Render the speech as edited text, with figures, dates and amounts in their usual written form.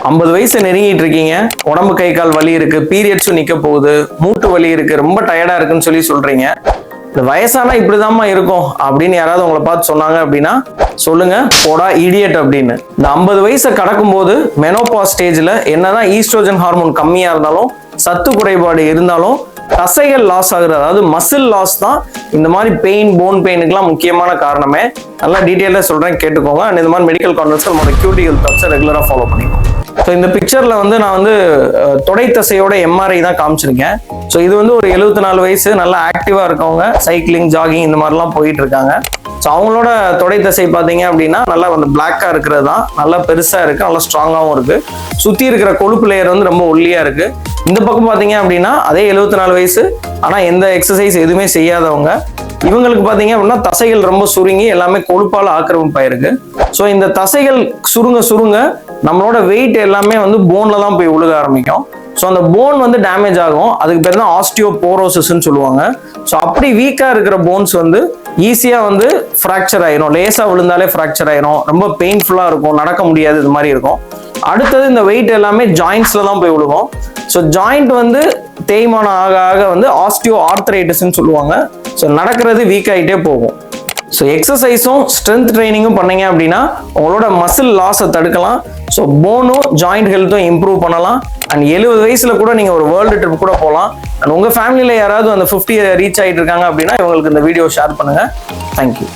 50 வயசு நெருங்கிட்டு இருக்கீங்க, உடம்பு கை கால் வலி இருக்கு, பீரியட்ஸும் நிக்க போகுது, மூட்டு வலி இருக்கு, ரொம்ப டயர்டா இருக்குன்னு சொல்றீங்க. இந்த வயசானா இப்படிதாம்மா இருக்கும் அப்படின்னு யாராவது உங்களை பார்த்து சொன்னாங்க அப்படின்னா சொல்லுங்க, போடா இடியட் அப்படின்னு. இந்த 50 வயசை கடக்கும் போது மெனோபாஸ் ஸ்டேஜ்ல என்னதான் ஈஸ்ட்ரோஜன் ஹார்மோன் கம்மியா இருந்தாலும், சத்து குறைபாடு இருந்தாலும், தசைகள் லாஸ் ஆகுறது, அதாவது மசில் லாஸ் தான் இந்த மாதிரி பெயின், போன் பெயினுக்குலாம் முக்கியமான காரணமே. நல்லா டீட்டெயிலாக சொல்றேன், கேட்டுக்கோங்க. அண்ட் இந்த மாதிரி மெடிக்கல் கான்ஃபரன்ஸ் நம்மளோட கியூட்டி ஹெல்த் அப்ஸை ரெகுலராக ஃபாலோ பண்ணிக்கோங்க. ஸோ இந்த பிக்சர்ல நான் தொடை தசையோட எம்ஆர்ஐ தான் காமிச்சிருக்கேன். ஸோ இது ஒரு 74 வயசு நல்லா ஆக்டிவா இருக்கவங்க, சைக்கிளிங், ஜாகிங் இந்த மாதிரிலாம் போயிட்டு இருக்காங்க. ஸோ அவங்களோட தொடை தசை பார்த்தீங்க அப்படின்னா நல்லா பிளாக்கா இருக்கிறது தான், நல்லா பெருசா இருக்கு, நல்லா ஸ்ட்ராங்காகவும் இருக்கு. சுத்தி இருக்கிற கொழுப்பு லேயர் ரொம்ப ஒல்லியா இருக்கு. இந்த பக்கம் பார்த்தீங்க அப்படின்னா அதே 74 வயசு, ஆனால் எந்த எக்ஸசைஸ் எதுவுமே செய்யாதவங்க. இவங்களுக்கு பார்த்தீங்க அப்படின்னா தசைகள் ரொம்ப சுருங்கி எல்லாமே கொழுப்பால் ஆக்கிரமிப்பாயிருக்கு. ஸோ இந்த தசைகள் சுருங்க சுருங்க நம்மளோட வெயிட் எல்லாமே போன்ல தான் போய் விழுக ஆரம்பிக்கும். ஸோ அந்த போன் டேமேஜ் ஆகும். அதுக்கு பேர் தான் ஆஸ்டியோபோரோசிஸ்ன்னு சொல்லுவாங்க. ஸோ அப்படி வீக்காக இருக்கிற போன்ஸ் ஈஸியா ஃப்ராக்சர் ஆயிரும். லேசா விழுந்தாலே ஃப்ராக்சர் ஆயிரும், ரொம்ப பெயின்ஃபுல்லா இருக்கும், நடக்க முடியாது, இது மாதிரி இருக்கும். அடுத்தது இந்த வெயிட் எல்லாமே ஜாயிண்ட்ஸ்ல தான் போய் விழுகும். ஸோ ஜாயிண்ட் தேய்மானம் ஆக ஆக ஆஸ்டியோ ஆர்த்ரைட்டிஸ்ன்னு சொல்லுவாங்க. ஸோ நடக்கிறது வீக் ஆகிட்டே போகும். ஸோ எக்ஸசைஸும் ஸ்ட்ரென்த் ட்ரைனிங்கும் பண்ணீங்க அப்படின்னா உங்களோட மசில் லாஸை தடுக்கலாம். ஸோ போனும் ஜாயிண்ட் ஹெல்த்தும் இம்ப்ரூவ் பண்ணலாம். அண்ட் 70 வயசுல கூட நீங்க ஒரு வேர்ல்டு ட்ரிப் கூட போகலாம். அண்ட் உங்க ஃபேமிலியில யாராவது அந்த 50 ரீச் ஆகிட்டு இருக்காங்க அப்படின்னா இவங்களுக்கு இந்த வீடியோ ஷேர் பண்ணுங்க. தேங்க்யூ.